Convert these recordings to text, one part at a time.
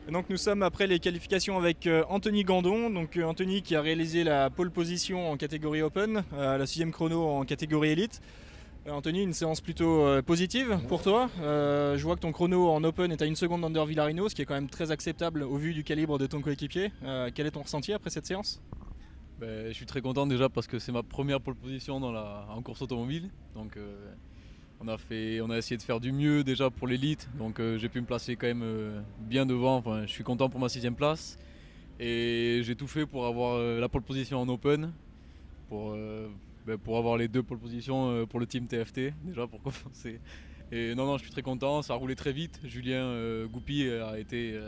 Et donc nous sommes après les qualifications avec Anthony Gandon. Donc Anthony qui a réalisé la pole position en catégorie Open, la 6e chrono en catégorie Elite. Anthony, une séance plutôt positive pour toi. Je vois que ton chrono en Open est à 1 seconde d'Ander Villarino, ce qui est quand même très acceptable au vu du calibre de ton coéquipier. Quel est ton ressenti après cette séance? Je suis très content déjà parce que c'est ma première pole position en course automobile. Donc on a essayé de faire du mieux déjà pour l'élite. Donc j'ai pu me placer quand même bien devant. Enfin, je suis content pour ma 6e place. Et j'ai tout fait pour avoir la pole position en Open. Pour avoir les 2 pole positions pour le team TFT déjà pour commencer. Et non, je suis très content, ça a roulé très vite. Julien Goupy a été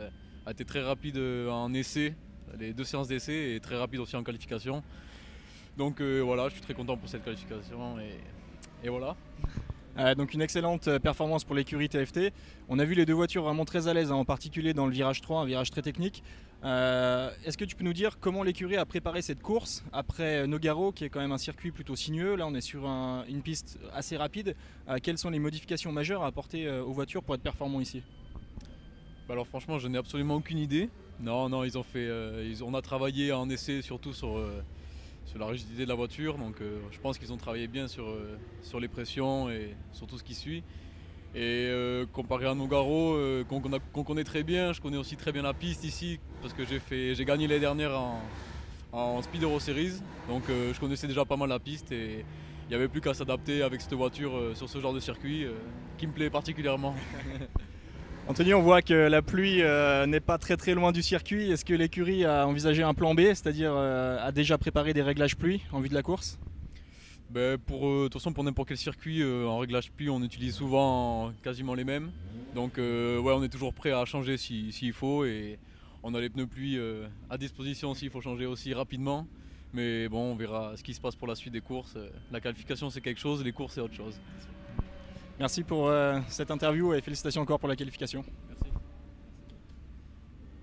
très rapide en essai, les 2 séances d'essai, et très rapide aussi en qualification. Donc voilà, je suis très content pour cette qualification et voilà. Donc une excellente performance pour l'écurie TFT. On a vu les 2 voitures vraiment très à l'aise, en particulier dans le virage 3, un virage très technique. Est-ce que tu peux nous dire comment l'écurie a préparé cette course après Nogaro, qui est quand même un circuit plutôt sinueux? Là on est sur une piste assez rapide. Quelles sont les modifications majeures à apporter aux voitures pour être performants ici? Alors franchement, je n'ai absolument aucune idée. Non, on a travaillé en essai surtout sur la rigidité de la voiture. Donc je pense qu'ils ont travaillé bien sur les pressions et sur tout ce qui suit. Et comparé à Nogaro, qu'on connaît très bien, je connais aussi très bien la piste ici parce que j'ai gagné l'année dernière en Speed Euro Series. Donc je connaissais déjà pas mal la piste et il n'y avait plus qu'à s'adapter avec cette voiture sur ce genre de circuit qui me plaît particulièrement. Anthony, on voit que la pluie n'est pas très très loin du circuit. Est-ce que l'écurie a envisagé un plan B, c'est-à-dire a déjà préparé des réglages pluie en vue de la course? De toute façon, pour n'importe quel circuit, en réglage pluie, on utilise souvent quasiment les mêmes. Donc on est toujours prêt à changer s'il faut et on a les pneus pluie à disposition s'il faut changer aussi rapidement. Mais bon, on verra ce qui se passe pour la suite des courses. La qualification c'est quelque chose, les courses c'est autre chose. Merci pour cette interview et félicitations encore pour la qualification.